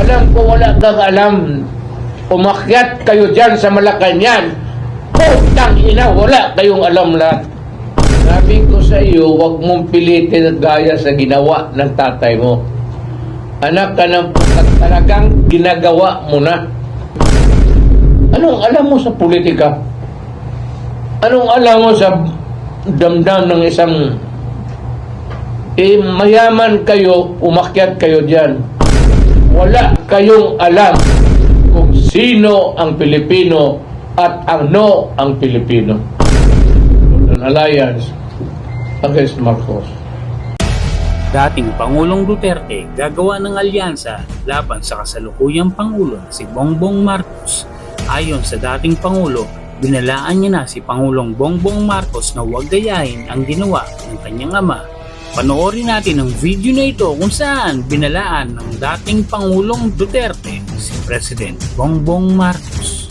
Alam ko wala kang alam. Umakyat kayo dyan sa Malacanang. Putang ina, wala kayong alam lahat. Sabi ko sa iyo, huwag mong pilitin at gaya sa ginawa ng tatay mo. Anak ka ng putat, talagang ginagawa mo na. Anong alam mo sa politika? Anong alam mo sa damdam ng isang mayaman kayo, umakyat kayo dyan. Wala kayong alam kung sino ang Pilipino at ano ang Pilipino. An alliance against Marcos. Dating Pangulong Duterte gagawa ng alyansa laban sa kasalukuyang Pangulo na si Bongbong Marcos. Ayon sa dating Pangulo, binalaan niya na si Pangulong Bongbong Marcos na huwag gayahin ang ginawa ng kanyang ama. Panoorin natin ang video na ito kung saan binalaan ng dating Pangulong Duterte si President Bongbong Marcos.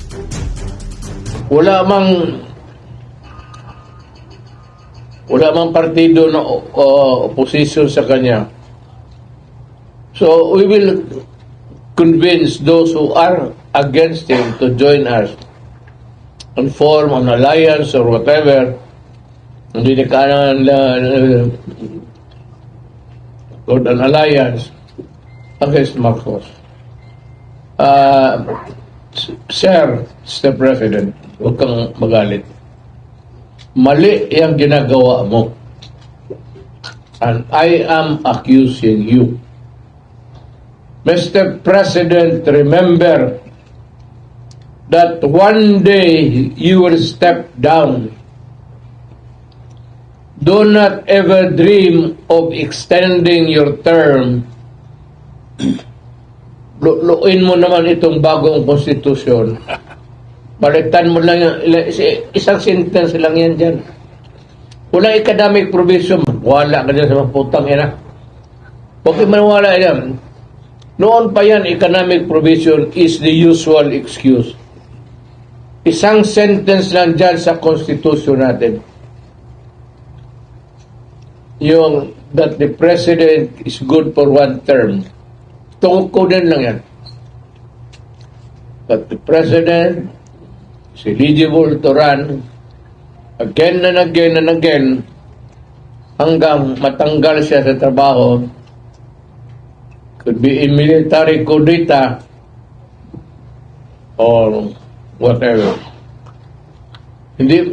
Wala mang partido na opposition sa kanya. So we will convince those who are against him to join us and form an alliance or whatever. Hindi na kailangan an alliance against Marcos. Sir, Mr. President, huwag kang magalit. Mali yung ginagawa mo. And I am accusing you. Mr. President, remember that one day you will step down. Do not ever dream of extending your term. Luin mo naman itong bagong konstitusyon. Balitan mo lang isang sentence lang yan dyan. Walang academic provision. Wala ka dyan sa mga putang ina. Huwag kayo maniwala yan. Noon pa yan, economic provision is the usual excuse. Isang sentence lang dyan sa konstitusyon natin. Yung that the president is good for one term. Tungkol lang yan. That the president is eligible to run again and again and again hanggang matanggal siya sa trabaho. Could be in military coup d'etat or whatever. Hindi,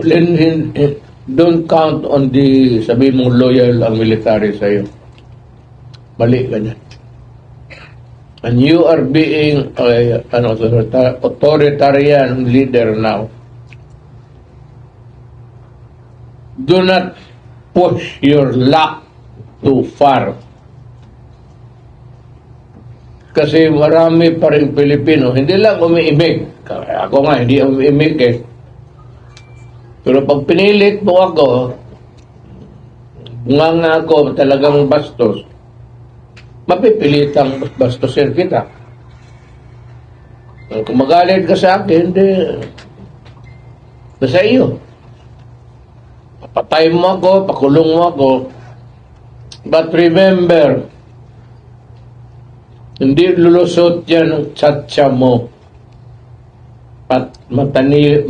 don't count on the sabi mong loyal ang military sa'yo. Mali ka niyan. And you are being authoritarian leader now. Do not push your luck too far. Kasi marami pa rin Pilipino, hindi lang umiimig. Ako nga, hindi umiimig eh. Pero pag pinilit mo ako, nga ako talagang bastos, mapipilitang bastosin kita. Kung magalit ka sa akin, hindi. Nasa iyo. Papatay mo ako, pakulong mo ako. But remember, hindi lulusot yan ang tsatsa mo. At matani...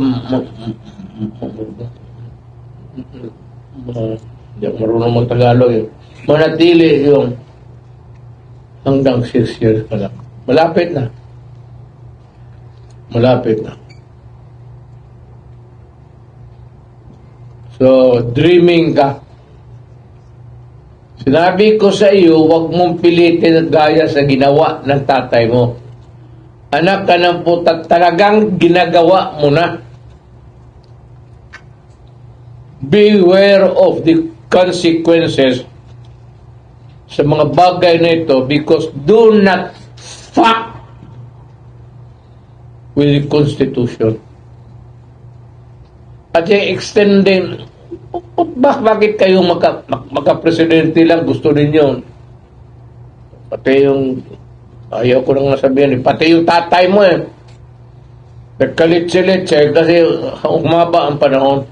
Hindi ako marunong mag-Tagalog yun. Manatili yung hanggang 6 years pa lang. Malapit na. Malapit na. So, dreaming ka. Sinabi ko sa iyo, huwag mong pilitin at gaya sa ginawa ng tatay mo. Anak ka ng putat, talagang ginagawa mo na. Beware of the consequences sa mga bagay na ito because do not fuck with the Constitution. At yung extending, bakit kayo magka-presidente lang gusto ninyo? Pati yung, ayaw ko nang nasabihin, pati yung tatay mo nagkalit-silit kasi umaba ang panahon.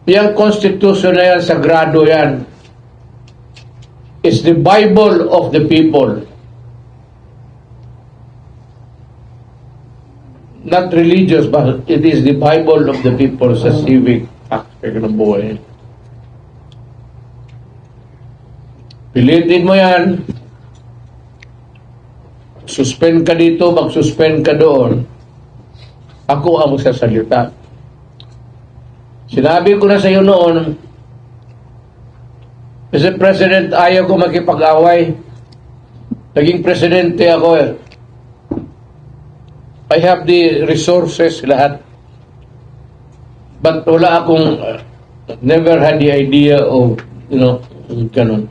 Yung Constitution na yan, sagrado yan. It's the Bible of the people. not religious, but it is the Bible of the people sa civic aspect ng buhay. Pilitin mo yan, suspend ka dito, mag-suspend ka doon, ako ang magsasalita. Sinabi ko na sa iyo noon, Mr. President, ayaw ko makipag-away. Naging presidente ako eh. I have the resources, lahat. But wala akong, never had the idea of, ganun.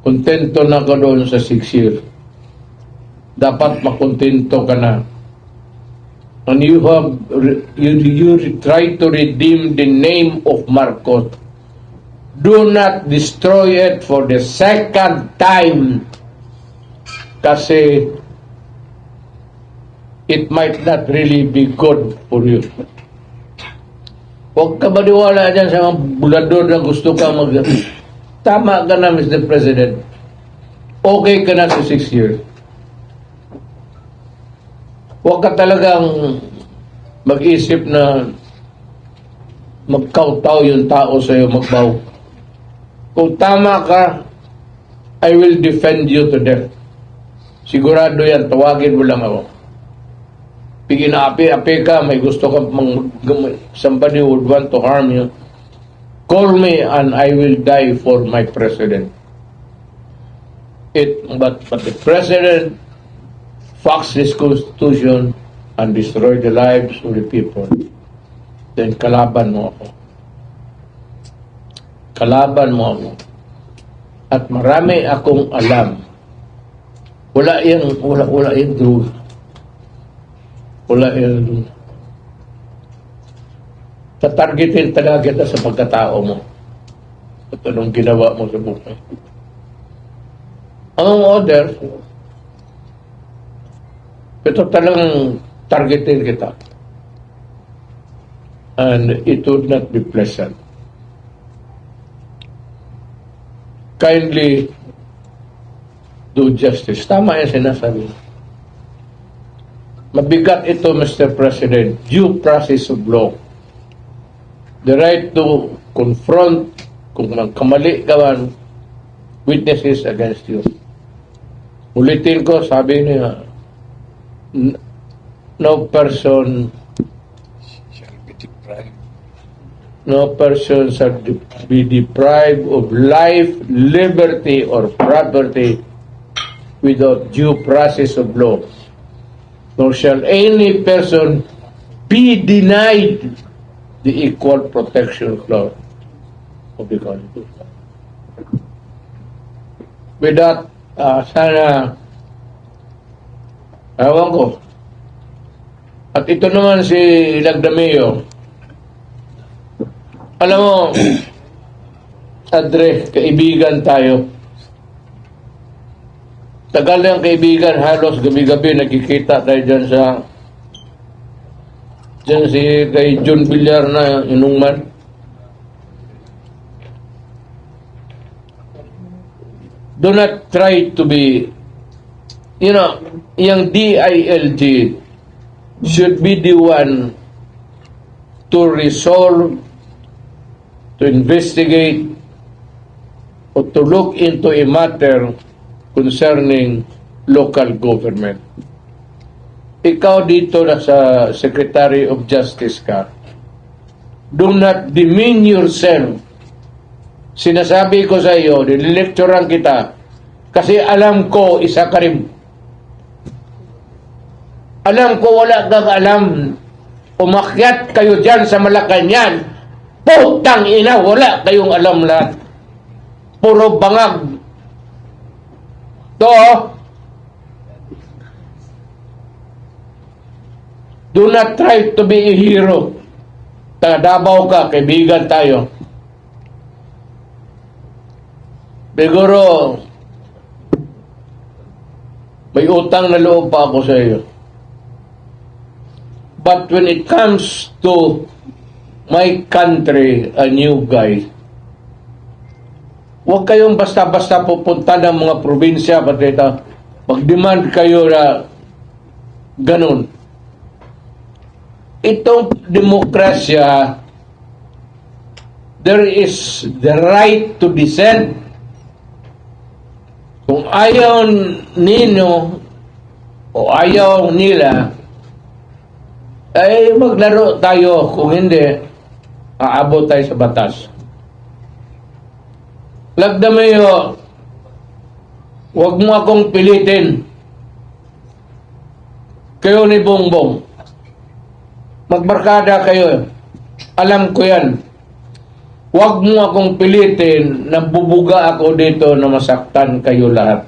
Kontento na ako doon sa 6 years. Dapat makontento ka na. And you try to redeem the name of Marcos. Do not destroy it for the second time. Kasi it might not really be good for you. Huwag ka maniwala dyan sa mga bulador na gusto kang Tama ka na, Mr. President. Okay ka na sa 6 years. Huwag ka talagang mag-isip na magkautaw yung tao sa iyo, magbaw. Kung tama ka, I will defend you to death. Sigurado yan, tawagin mo lang ako. Piginapi-api ka, may gusto ka, somebody would want to harm you. Call me and I will die for my president. But the president fucks this constitution and destroy the lives of the people. Then kalaban mo ako. Kalaban mo ako. At marami akong alam. Wala yung truth. Wala yung tatargetin talaga kita sa pagkatao mo at anong ginawa mo sa buhay. Ang order, ito talagang targetin kita. And it would not be pleasant. Kindly do justice. Tama yung sinasabi. Mabigat ito, Mr. President. Due process of law. The right to confront kung magkamali ka man witnesses against you. Ulitin ko, sabi niya, no person shall be deprived of life, liberty, or property without due process of law. Nor shall any person be denied the equal protection clause of the Constitution. With that, sana, ewan ko. At ito naman si Lagdameo. Alam mo, Andre, kaibigan tayo. Tagal na yung kaibigan, halos gabi-gabi nakikita tayo dyan si kay John Villar na inungman. Do not try to be, yung DILG should be the one to resolve, to investigate, or to look into a matter concerning local government. Ikaw dito na sa Secretary of Justice ka. Do not demean yourself. Sinasabi ko sa iyo, nililecturean kita, kasi alam ko, isa ka rin. Alam ko, wala kang alam. Umakyat kayo dyan sa Malacanang. Putang ina, wala kayong alam lahat. Puro bangag. To, do not try to be a hero. Taga-Davao ka, kaibigan tayo. Siguro, may utang na loob pa ako sa iyo. But when it comes to my country, a new guy, huwag kayong basta-basta pupunta ng mga probinsya, pati ito, mag-demand kayo na ganun. Itong demokrasya, there is the right to dissent. Kung ayaw ninyo o ayaw nila, ay maglaro tayo. Kung hindi, aabot tayo sa batas. Lagdamayo, huwag mo akong pilitin. Kayo ni Bongbong. Magbarkada kayo. Alam ko yan. Huwag mo akong pilitin na bubuga ako dito na masaktan kayo lahat.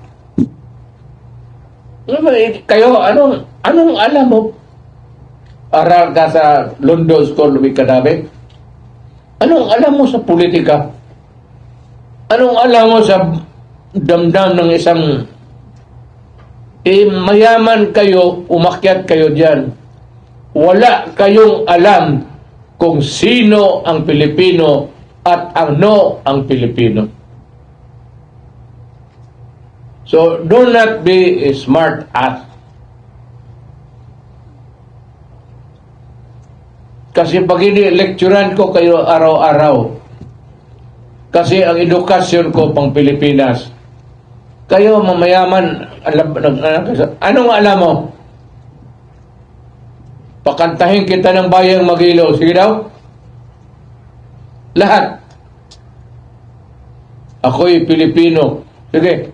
Kayo, anong alam mo? Aral ka sa London School of Economics? Anong alam mo sa politika? Anong alam mo sa damdam ng isang mayaman kayo, umakyat kayo dyan. Wala kayong alam kung sino ang Pilipino at ano ang Pilipino. So, do not be a smart ass. Kasi pag ini-lecturean ko kayo araw-araw, kasi ang edukasyon ko pang Pilipinas, kayo mamayaman, anong alam mo? Pakantahin kita ng bayang Magilo. Sige daw. Lahat. Ako'y Pilipino. Sige.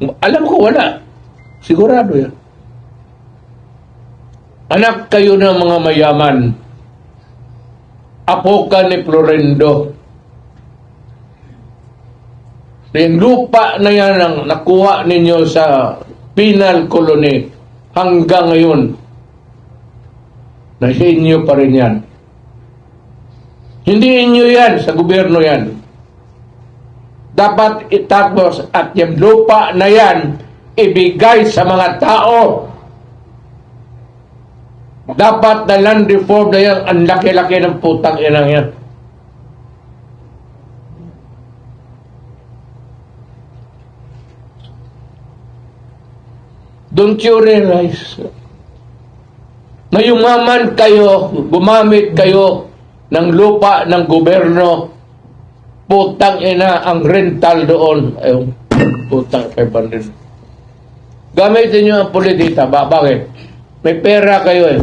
Alam ko wala. Sigurado yan. Anak kayo ng mga mayaman. Apo ka ni Florendo. Yung lupa na yan ang nakuha ninyo sa penal colony hanggang ngayon. Nasa inyo pa rin yan. Hindi inyo yan, sa gobyerno yan. Dapat itapos at yung lupa na yan ibigay sa mga tao. Dapat na land reform na yan, ang laki-laki ng putang inang yan. Don't you realize na yumaman kayo, gumamit kayo ng lupa ng gobyerno, putang ina ang rental doon. Ayun, putang 500. Gamitin nyo ang politika. Bakit? May pera kayo eh.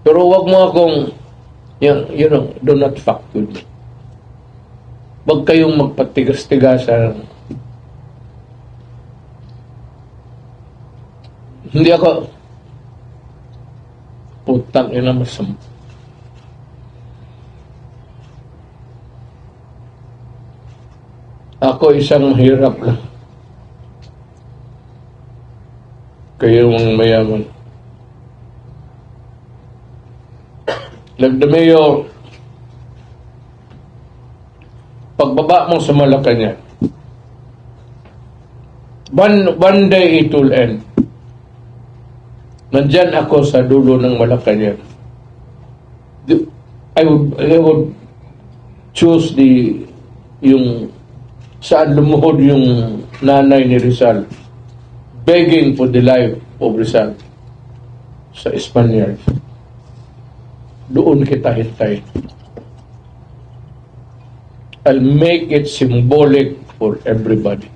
Pero wag mo akong, you know, do not fuck with me. Wag kayong magpatigas-tigasan. Hindi ako, putang ina masama. Ako isang mahirap lang. Kayong mayaman. Lagdamayo, pagbaba mo sa Malacanang, one day it will end. Nandyan ako sa dulo ng Malacanang. I would choose yung saan lumuhod yung nanay ni Rizal, begging for the life of Rizal sa Espanyol. Doon kita hintay. I'll make it symbolic for everybody.